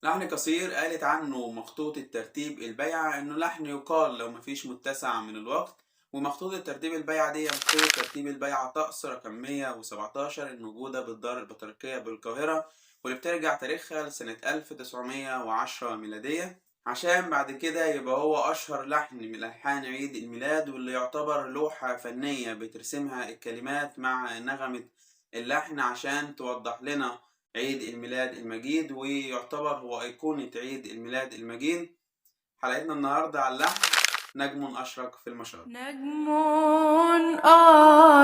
لحن قصير قالت عنه مخطوط الترتيب البيعة إنه لحن يقال لو مفيش متسع من الوقت. ومخطوط الترتيب البيعة دي مخطوط ترتيب البيعة طقس رقم 117 الموجودة بالدار البطريركية بالقاهرة، واللي بترجع تاريخها لسنة 1910 ميلادية، عشان بعد كده يبقى هو أشهر لحن من ألحان عيد الميلاد، واللي يعتبر لوحة فنية بترسمها الكلمات مع نغمة اللحن عشان توضح لنا عيد الميلاد المجيد، ويعتبر هو أيقونة عيد الميلاد المجيد. حلقتنا النهاردة على اللحن نجم أشرق في المشارق. نجم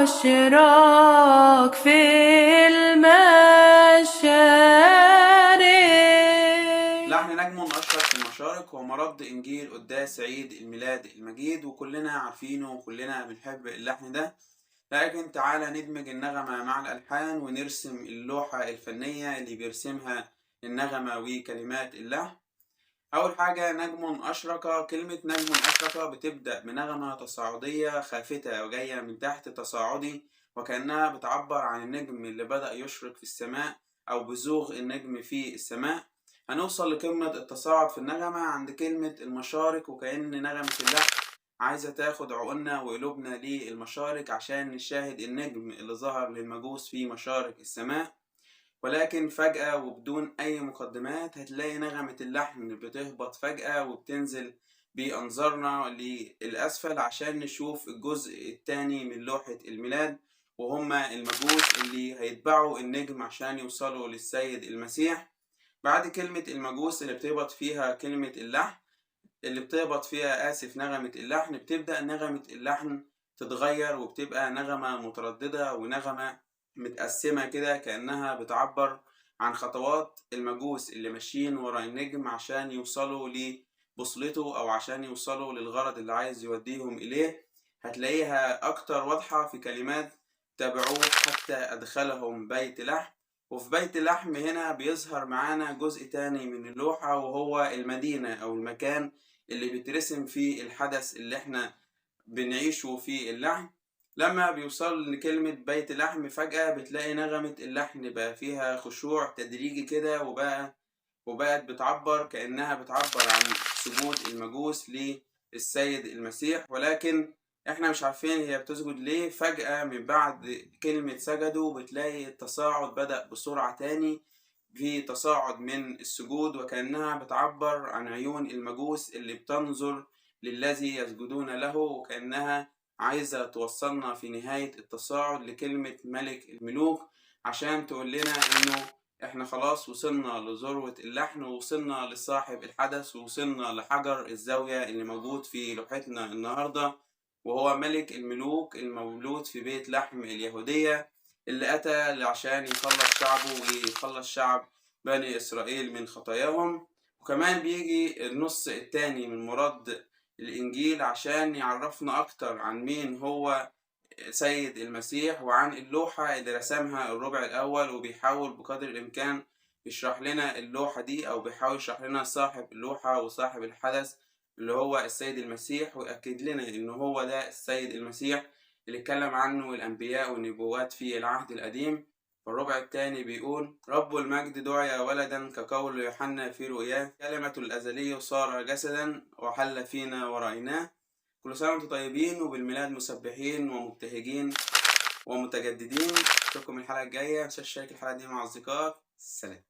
أشرق في المشارق. لحن نجم أشرق في المشارق هو مرد إنجيل قداس عيد الميلاد المجيد، وكلنا عارفينه وكلنا بنحب اللحن ده. لكن تعالى ندمج النغمة مع الألحان ونرسم اللوحة الفنية اللي بيرسمها النغمة وكلمات اللحن. أول حاجة نجم أشرق. كلمة نجم أشرق بتبدأ بنغمة تصاعدية خافتة وجاية من تحت تصاعدي، وكأنها بتعبر عن النجم اللي بدأ يشرق في السماء أو بزوغ النجم في السماء. هنوصل لقمة التصاعد في النغمة عند كلمة المشارق، وكأن نغمة اللحن عايزة تاخد عقولنا وقلوبنا للمشارق عشان نشاهد النجم اللي ظهر للمجوس في مشارق السماء. ولكن فجأة وبدون أي مقدمات هتلاقي نغمة اللحن بتهبط فجأة وبتنزل بأنظارنا للأسفل عشان نشوف الجزء التاني من لوحة الميلاد، وهما المجوس اللي هيتبعوا النجم عشان يوصلوا للسيد المسيح. بعد كلمة المجوس اللي بتهبط فيها كلمة اللحن، اللي بتهبط فيها نغمة اللحن، بتبدأ نغمة اللحن تتغير وبتبقى نغمة مترددة ونغمة متقسمة كده، كأنها بتعبر عن خطوات المجوس اللي ماشيين ورا النجم عشان يوصلوا لبوصلته أو عشان يوصلوا للغرض اللي عايز يوديهم إليه. هتلاقيها أكتر واضحة في كلمات تابعوه حتى أدخلهم بيت لحم. وفي بيت اللحم هنا بيظهر معانا جزء تاني من اللوحة، وهو المدينة أو المكان اللي بيترسم فيه الحدث اللي احنا بنعيشه في اللحن. لما بيوصل لكلمة بيت لحم فجأة بتلاقي نغمة اللحن بقى فيها خشوع تدريجي كده، وبقت بتعبر كأنها بتعبر عن سجود المجوس للسيد المسيح. ولكن احنا مش عارفين هي بتسجد ليه. فجأة من بعد كلمة سجدوا بتلاقي التصاعد بدأ بسرعة تاني، في تصاعد من السجود، وكأنها بتعبر عن عيون المجوس اللي بتنظر للذي يسجدون له، وكأنها عايزة توصلنا في نهاية التصاعد لكلمة ملك الملوك عشان تقول لنا إنه إحنا خلاص وصلنا لذروة اللحن، ووصلنا لصاحب الحدث، ووصلنا لحجر الزاوية اللي موجود في لوحتنا النهاردة، وهو ملك الملوك المولود في بيت لحم اليهودية، اللي أتى عشان يخلص شعبه ويخلص شعب بني إسرائيل من خطاياهم. وكمان بيجي النص التاني من مراد الإنجيل عشان يعرفنا أكتر عن مين هو سيد المسيح وعن اللوحة اللي رسمها الربع الأول، وبيحاول بقدر الإمكان يشرح لنا اللوحة دي، أو بيحاول يشرح لنا صاحب اللوحة وصاحب الحدث اللي هو السيد المسيح، ويأكد لنا إن هو ده السيد المسيح اللي اتكلم عنه الأنبياء والنبوات في العهد القديم. فالربع الثاني بيقول: رب المجد دعي ولدا كقول يوحنا في رؤياه، كلمة الأزلي صار جسدا وحل فينا ورأيناه. كل سنة وانتم طيبين وبالميلاد مسبحين ومبتهجين ومتجددين. اشوفكم الحلقة الجاية. متنساش تشارك الحلقة دي مع أصدقائك. سلام.